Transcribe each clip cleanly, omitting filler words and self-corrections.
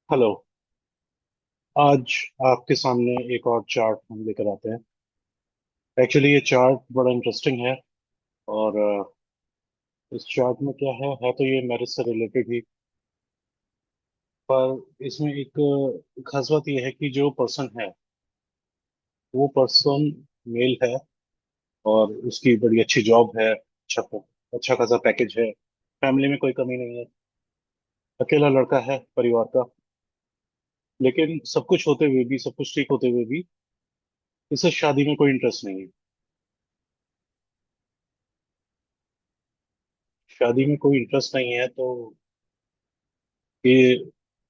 Hello. आज आपके सामने एक और चार्ट हम लेकर आते हैं। एक्चुअली ये चार्ट बड़ा इंटरेस्टिंग है। और इस चार्ट में क्या है तो ये मैरिज से रिलेटेड ही। पर इसमें एक खास बात ये है कि जो पर्सन है वो पर्सन मेल है। और उसकी बड़ी अच्छी जॉब है, अच्छा खासा पैकेज है। फैमिली में कोई कमी नहीं है। अकेला लड़का है परिवार का। लेकिन सब कुछ होते हुए भी, सब कुछ ठीक होते हुए भी, इसे शादी में कोई इंटरेस्ट नहीं है। शादी में कोई इंटरेस्ट नहीं है तो ये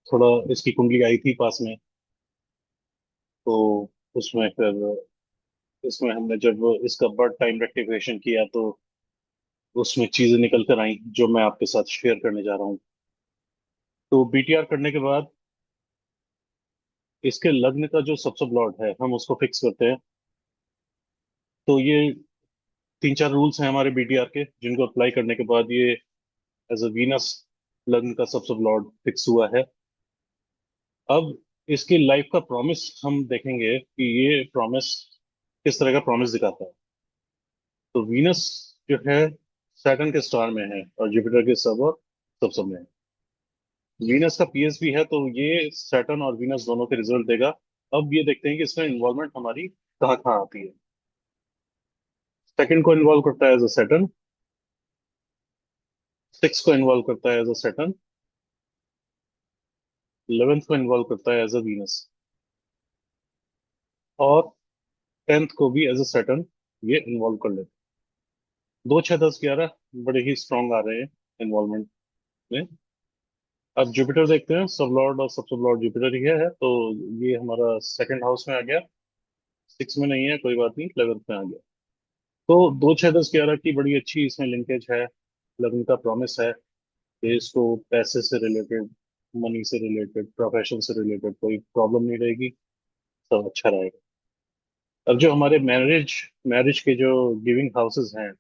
थोड़ा, इसकी कुंडली आई थी पास में। तो उसमें फिर इसमें हमने जब इसका बर्थ टाइम रेक्टिफिकेशन किया तो उसमें चीजें निकल कर आई जो मैं आपके साथ शेयर करने जा रहा हूँ। तो बीटीआर करने के बाद इसके लग्न का जो सबसे लॉर्ड है हम उसको फिक्स करते हैं। तो ये तीन चार रूल्स हैं हमारे बीटीआर के जिनको अप्लाई करने के बाद ये एज अ वीनस लग्न का सबसे लॉर्ड फिक्स हुआ है। अब इसकी लाइफ का प्रॉमिस हम देखेंगे कि ये प्रॉमिस किस तरह का प्रॉमिस दिखाता है। तो वीनस जो है सैटर्न के स्टार में है और जुपिटर के सब और सब सब में है। वीनस का पीएस भी है तो ये सैटर्न और वीनस दोनों के रिजल्ट देगा। अब ये देखते हैं कि इसमें इन्वॉल्वमेंट हमारी कहाँ कहाँ आती है। सेकंड को इन्वॉल्व करता है एज अ सैटर्न। सिक्स को इन्वॉल्व करता है एज अ सैटर्न। 11th को इन्वॉल्व करता है एज अ वीनस। और 10th को भी एज अ सैटर्न ये इन्वॉल्व कर लेते हैं। 2 6 10 11 बड़े ही स्ट्रांग आ रहे हैं इन्वॉल्वमेंट में। अब जुपिटर देखते हैं, सब लॉर्ड और सब सब लॉर्ड जुपिटर ही है तो ये हमारा सेकंड हाउस में आ गया। सिक्स में नहीं है, कोई बात नहीं, 11th में आ गया। तो 2 6 10 11 की बड़ी अच्छी इसमें लिंकेज है। लग्न का प्रॉमिस है कि इसको पैसे से रिलेटेड, मनी से रिलेटेड, प्रोफेशन से रिलेटेड कोई प्रॉब्लम नहीं रहेगी। सब अच्छा रहेगा। अब जो हमारे मैरिज मैरिज के जो गिविंग हाउसेस हैं,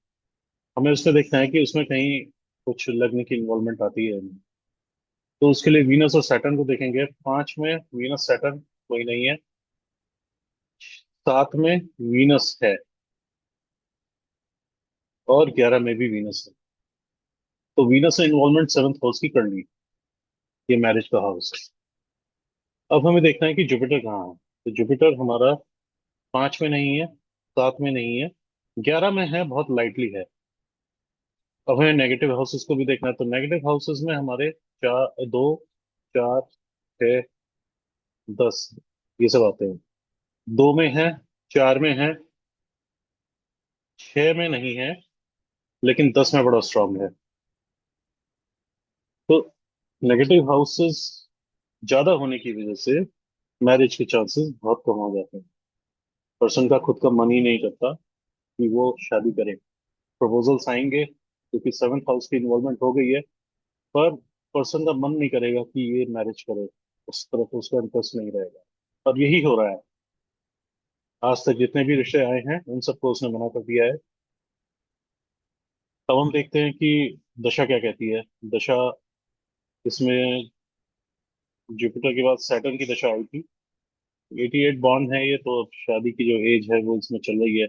हमें उसमें देखना है कि उसमें कहीं कुछ लग्न की इन्वॉल्वमेंट आती है नहीं। तो उसके लिए वीनस और सैटर्न को देखेंगे। 5 में वीनस सैटर्न कोई नहीं है। 7 में वीनस है और 11 में भी वीनस है। तो वीनस से इन्वॉल्वमेंट 7th हाउस की कर ली। ये मैरिज का हाउस है। अब हमें देखना है कि जुपिटर कहाँ है। तो जुपिटर हमारा 5 में नहीं है, 7 में नहीं है, 11 में है, बहुत लाइटली है। अब हमें नेगेटिव हाउसेस को भी देखना है। तो नेगेटिव हाउसेस में हमारे चार, 2, 4, 6, 10 ये सब आते हैं। 2 में है, 4 में है, 6 में नहीं है, लेकिन 10 में बड़ा स्ट्रांग है। तो नेगेटिव हाउसेस ज्यादा होने की वजह से मैरिज के चांसेस बहुत कम हो जाते हैं। पर्सन का खुद का मन ही नहीं करता कि वो शादी करे। प्रपोजल्स आएंगे क्योंकि 7th हाउस की इन्वॉल्वमेंट हो गई है। पर पर्सन का मन नहीं करेगा कि ये मैरिज करे। उस तरफ उसका इंटरेस्ट नहीं रहेगा। और यही हो रहा है। आज तक जितने भी रिश्ते आए हैं उन सबको उसने मना कर दिया है। अब हम देखते हैं कि दशा क्या कहती है। दशा इसमें जुपिटर के बाद सैटर्न की दशा आई थी। 88 बॉर्न है ये, तो अब शादी की जो एज है वो इसमें चल रही है।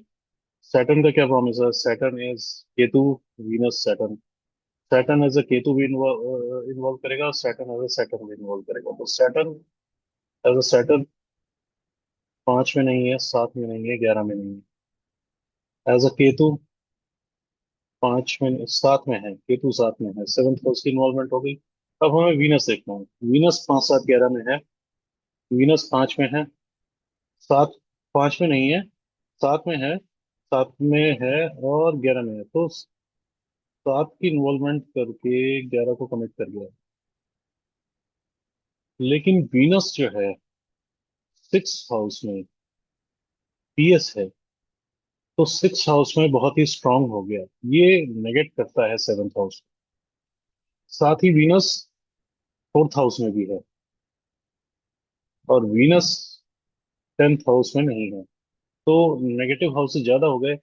सैटर्न का क्या प्रॉमिस है? Saturn is Ketu, Venus Saturn. Saturn as a Ketu भी इन्वॉल्व करेगा और सैटर्न एज अ सैटर्न भी इन्वॉल्व करेगा। तो सैटर्न एज अ सैटर्न 5 में नहीं है, 7 में नहीं है, 11 में नहीं है। एज अ केतु 5 में, 7 में है, केतु 7 में है, 7th हाउस की इन्वॉल्वमेंट हो गई। अब हमें वीनस देखना है। वीनस 5 7 11 में है। वीनस 5 में है, 7, 5 में नहीं है, 7 में है, 7 में है और 11 में है। तो 7 की इन्वॉल्वमेंट करके 11 को कमिट कर गया। लेकिन वीनस जो है 6 हाउस में पीएस है। तो 6 हाउस में बहुत ही स्ट्रांग हो गया। ये नेगेट करता है 7th हाउस। साथ ही वीनस 4th हाउस में भी है और वीनस 10th हाउस में नहीं है। तो नेगेटिव हाउसेस ज्यादा हो गए।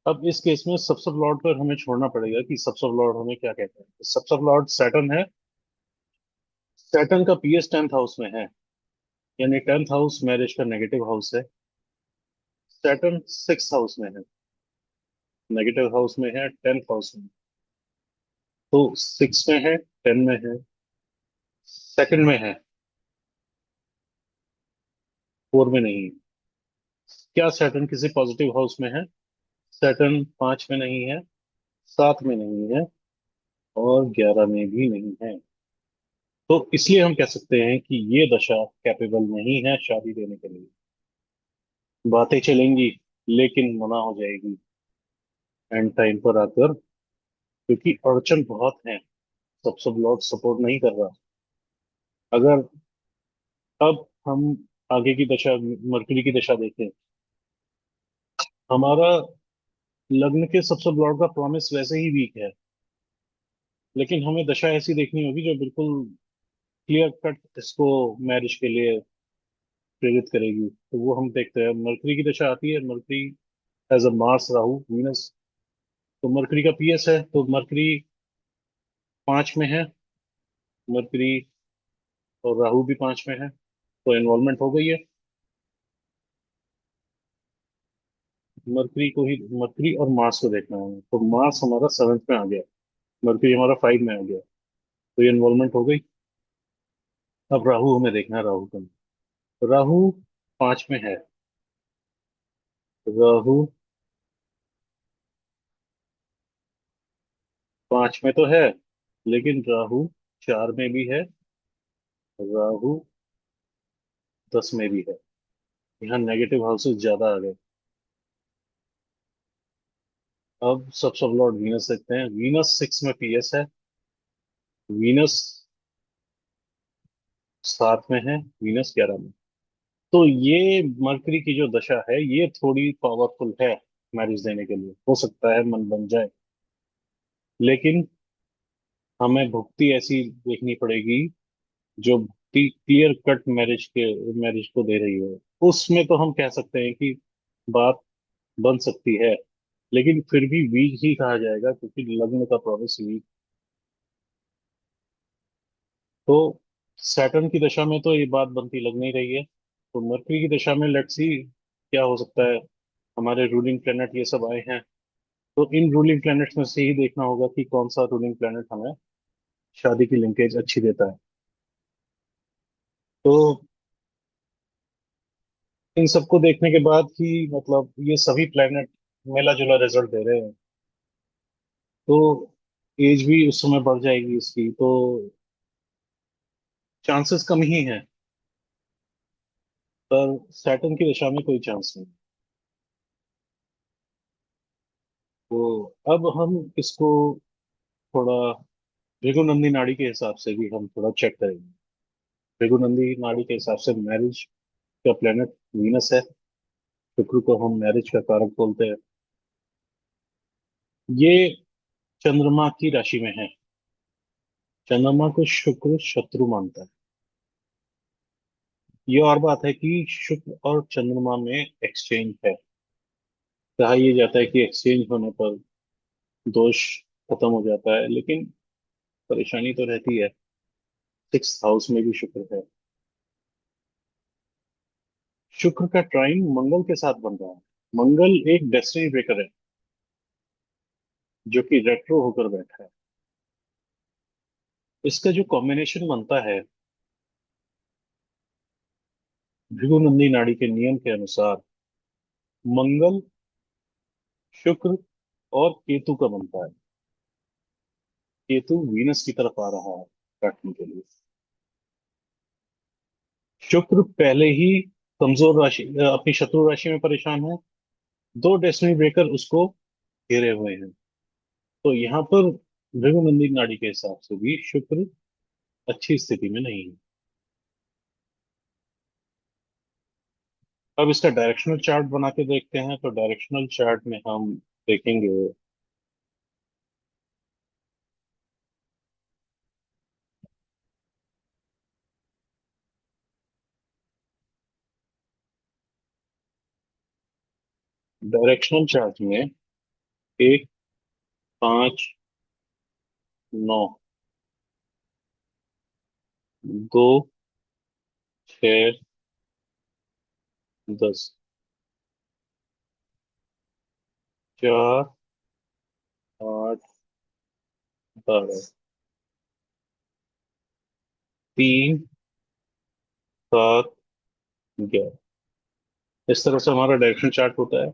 अब इस केस में सब सब लॉर्ड पर हमें छोड़ना पड़ेगा कि सब सब लॉर्ड हमें क्या कहते हैं। सब सब लॉर्ड सैटर्न है। सैटर्न का पीएस 10th हाउस में है, यानी 10th हाउस मैरिज का नेगेटिव हाउस है। सैटर्न 6th हाउस में है, नेगेटिव हाउस में है 10th हाउस में। तो 6 में है, 10 में है, सेकंड में है, 4 में नहीं है। क्या सैटर्न किसी पॉजिटिव हाउस में है? सैटर्न 5 में नहीं है, 7 में नहीं है, और 11 में भी नहीं है। तो इसलिए हम कह सकते हैं कि ये दशा कैपेबल नहीं है शादी देने के लिए। बातें चलेंगी, लेकिन मना हो जाएगी एंड टाइम पर आकर, क्योंकि अड़चन बहुत है। सब सब लॉर्ड सपोर्ट नहीं कर रहा। अगर अब हम आगे की दशा, मरकरी की दशा देखें, हमारा लग्न के सब सब लॉर्ड का प्रॉमिस वैसे ही वीक है, लेकिन हमें दशा ऐसी देखनी होगी जो बिल्कुल क्लियर कट इसको मैरिज के लिए प्रेरित करेगी। तो वो हम देखते हैं, मरकरी की दशा आती है, Mercury as a Mars Rahu Venus. तो मरकरी का पीएस है, तो मरकरी 5 में है, मरकरी और राहु भी 5 में है, तो इन्वॉल्वमेंट हो गई है। मरकरी को ही, मरकरी और मार्स को देखना है, तो मार्स हमारा 7th में आ गया, मरकरी हमारा 5 में आ गया, तो ये इन्वॉल्वमेंट हो गई। अब राहु हमें देखना है, राहु का, राहु 5 में है। राहु 5 में तो है, लेकिन राहु 4 में भी है, राहु 10 में भी है। यहाँ नेगेटिव हाउसेस ज्यादा आ गए। अब सब लॉर्ड वीनस देखते हैं, वीनस 6 में पीएस है, वीनस 7 में है, वीनस 11 में। तो ये मरकरी की जो दशा है ये थोड़ी पावरफुल है मैरिज देने के लिए, हो सकता है मन बन जाए, लेकिन हमें भुक्ति ऐसी देखनी पड़ेगी जो भुक्ति क्लियर कट मैरिज को दे रही हो। उसमें तो हम कह सकते हैं कि बात बन सकती है, लेकिन फिर भी वीक ही कहा जाएगा, क्योंकि लग्न का प्रॉमिस वीक। तो सैटर्न की दशा में तो ये बात बनती लग नहीं रही है। तो मरकरी की दशा में लेट्स सी क्या हो सकता है। हमारे रूलिंग प्लेनेट ये सब आए हैं, तो इन रूलिंग प्लैनेट्स में से ही देखना होगा कि कौन सा रूलिंग प्लैनेट हमें शादी की लिंकेज अच्छी देता है। तो इन सबको देखने के बाद ही, मतलब ये सभी प्लैनेट मिला जुला रिजल्ट दे रहे हैं, तो एज भी उस समय बढ़ जाएगी इसकी, तो चांसेस कम ही हैं। पर सैटर्न की दशा में कोई चांस नहीं। तो अब हम इसको थोड़ा भृगुनंदी नाड़ी के हिसाब से भी हम थोड़ा चेक करेंगे। भृगुनंदी नाड़ी के हिसाब से मैरिज का प्लेनेट वीनस है, शुक्र को हम मैरिज का कारक बोलते हैं। ये चंद्रमा की राशि में है। चंद्रमा को शुक्र शत्रु मानता है। ये और बात है कि शुक्र और चंद्रमा में एक्सचेंज है। कहा यह जाता है कि एक्सचेंज होने पर दोष खत्म हो जाता है, लेकिन परेशानी तो रहती है। 6th हाउस में भी शुक्र है। शुक्र का ट्राइन मंगल के साथ बन रहा है। मंगल एक डेस्टिनी ब्रेकर है, जो कि रेट्रो होकर बैठा है। इसका जो कॉम्बिनेशन बनता है, भृगुनंदी नाड़ी के नियम के अनुसार, मंगल, शुक्र और केतु का बनता है। केतु वीनस की तरफ आ रहा है काटने के लिए। शुक्र पहले ही कमजोर राशि, अपनी शत्रु राशि में परेशान है। दो डेस्टिनी ब्रेकर उसको घेरे हुए हैं। तो यहाँ पर भृगुनंदी नाड़ी के हिसाब से भी शुक्र अच्छी स्थिति में नहीं है। अब इसका डायरेक्शनल चार्ट बना के देखते हैं, तो डायरेक्शनल चार्ट में हम देखेंगे। डायरेक्शनल चार्ट में 1, 5, 9, दो, छः, 10, चार, 8, 12, 3, 7, 11। इस तरह से हमारा डायरेक्शन चार्ट होता है।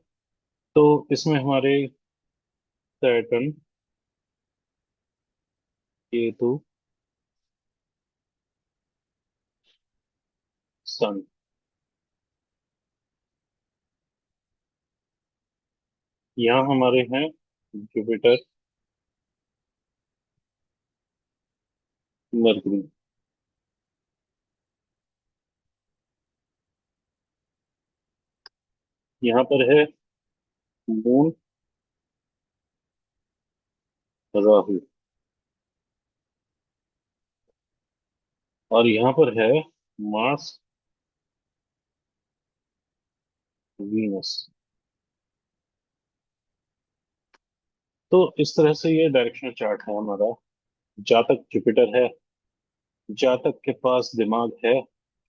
तो इसमें हमारे सैटर्न, केतु, सन, यहाँ हमारे हैं जुपिटर, मरकरी। यहाँ पर है मून, राहु। और यहाँ पर है मार्स, वीनस। तो इस तरह से ये डायरेक्शनल चार्ट है हमारा। जातक जुपिटर है, जातक के पास दिमाग है,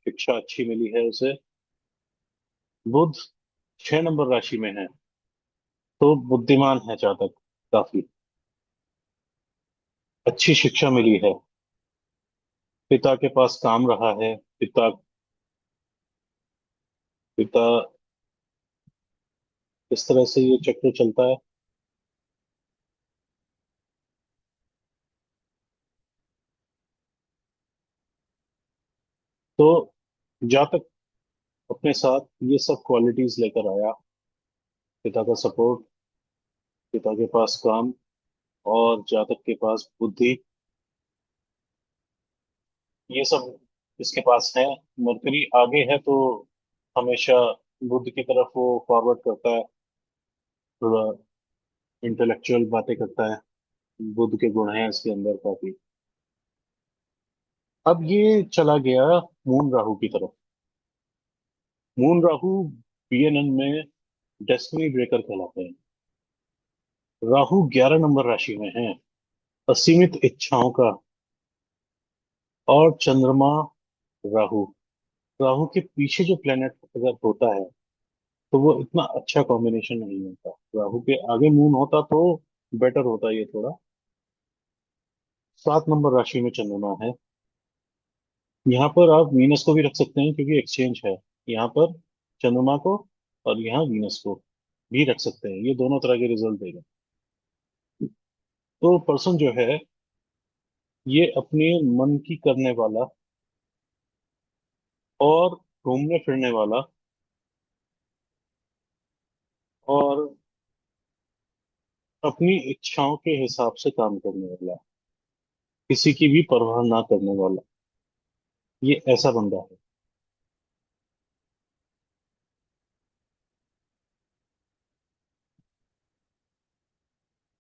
शिक्षा अच्छी मिली है उसे। बुध 6 नंबर राशि में है, तो बुद्धिमान है जातक काफी। अच्छी शिक्षा मिली है। पिता के पास काम रहा है। पिता पिता इस तरह से ये चक्र चलता है। तो जातक अपने साथ ये सब क्वालिटीज लेकर आया। पिता का सपोर्ट, पिता के पास काम, और जातक के पास बुद्धि, ये सब इसके पास है। मरकरी आगे है तो हमेशा बुद्ध की तरफ वो फॉरवर्ड करता है, थोड़ा इंटेलेक्चुअल बातें करता है। बुद्ध के गुण हैं इसके अंदर काफी। अब ये चला गया मून राहु की तरफ। मून राहु बीएनएन में डेस्टिनी ब्रेकर कहलाते हैं। राहु 11 नंबर राशि में है, असीमित इच्छाओं का। और चंद्रमा, राहु। राहु के पीछे जो प्लेनेट अगर होता है तो वो इतना अच्छा कॉम्बिनेशन नहीं होता। राहु के आगे मून होता तो बेटर होता ये थोड़ा। 7 नंबर राशि में चंद्रमा है। यहाँ पर आप वीनस को भी रख सकते हैं क्योंकि एक्सचेंज है। यहाँ पर चंद्रमा को और यहाँ वीनस को भी रख सकते हैं, ये दोनों तरह के रिजल्ट देगा। तो पर्सन जो है ये अपने मन की करने वाला और घूमने फिरने वाला और अपनी इच्छाओं के हिसाब से काम करने वाला, किसी की भी परवाह ना करने वाला, ये ऐसा बंदा है।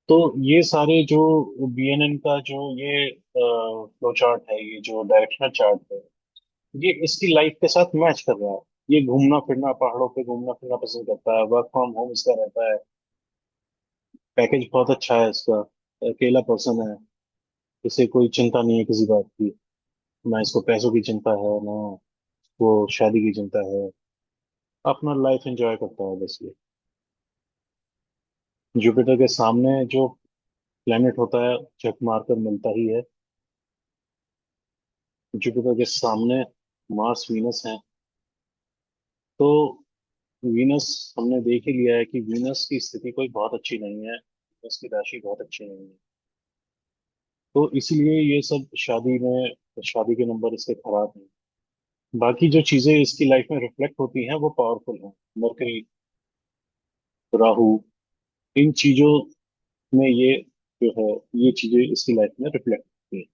तो ये सारे जो बीएनएन का जो ये फ्लो चार्ट है, ये जो डायरेक्शनल चार्ट है, ये इसकी लाइफ के साथ मैच कर रहा है। ये घूमना फिरना, पहाड़ों पे घूमना फिरना पसंद करता है, वर्क फ्रॉम होम इसका रहता है, पैकेज बहुत अच्छा है इसका, अकेला पर्सन है, इसे कोई चिंता नहीं है किसी बात की। ना इसको पैसों की चिंता है, ना वो शादी की चिंता है। अपना लाइफ एंजॉय करता है बस ये। जुपिटर के सामने जो प्लेनेट होता है चक मारकर मिलता ही है। जुपिटर के सामने मार्स, वीनस है। तो वीनस हमने देख ही लिया है कि वीनस की स्थिति कोई बहुत अच्छी नहीं है, वीनस की राशि बहुत अच्छी नहीं है। तो इसीलिए ये सब शादी में, शादी के नंबर इसके खराब हैं। बाकी जो चीजें इसकी लाइफ में रिफ्लेक्ट होती हैं वो पावरफुल हैं। मरकरी, राहु, इन चीजों में ये जो है, ये चीजें इसकी लाइफ में रिफ्लेक्ट होती हैं।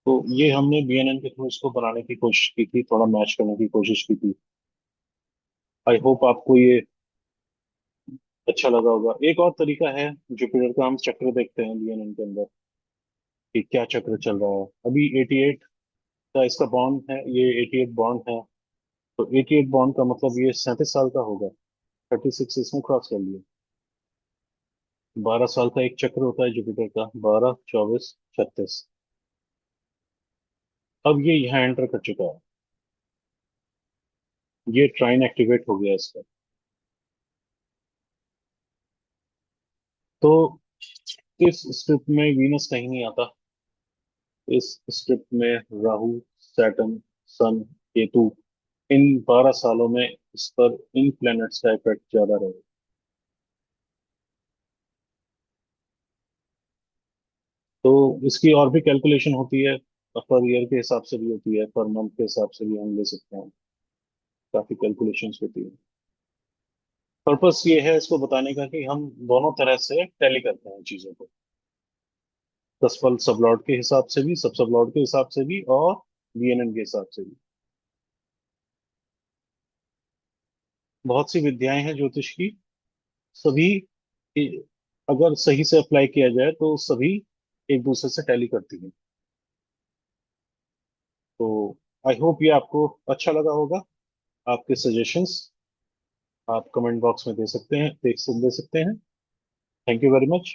तो ये हमने बीएनएन के थ्रू इसको बनाने की कोशिश की थी, थोड़ा मैच करने की कोशिश की थी। आई होप आपको ये अच्छा लगा होगा। एक और तरीका है, जुपिटर का हम चक्र देखते हैं बीएनएन के अंदर कि क्या चक्र चल रहा है। अभी 88 का इसका बॉन्ड है, ये 88 बॉन्ड है। तो 88 बॉन्ड का मतलब ये 37 साल का होगा। 36 इसमें क्रॉस कर लिया। 12 साल का एक चक्र होता है जुपिटर का, 12, 24, 36। अब ये यहाँ एंटर कर चुका है। ये ट्राइन एक्टिवेट हो गया इसका। तो इस स्ट्रिप में वीनस कहीं नहीं आता। इस स्ट्रिप में राहु, सैटर्न, सन, केतु, इन 12 सालों में इस पर इन प्लैनेट्स का इफेक्ट ज्यादा रहेगा। तो इसकी और भी कैलकुलेशन होती है, पर ईयर के हिसाब से भी होती है, पर मंथ के हिसाब से भी हम ले सकते हैं। काफी कैलकुलेशंस होती है। पर्पस ये है इसको बताने का कि हम दोनों तरह से टैली करते हैं चीजों को। दसफल सबलॉट के हिसाब से भी, सब सबलॉट के हिसाब से भी, और वीएनएन के हिसाब से भी। बहुत सी विद्याएं हैं ज्योतिष की। सभी अगर सही से अप्लाई किया जाए तो सभी एक दूसरे से टैली करती हैं। तो आई होप ये आपको अच्छा लगा होगा। आपके सजेशंस आप कमेंट बॉक्स में दे सकते हैं, दे सकते हैं। Thank you very much.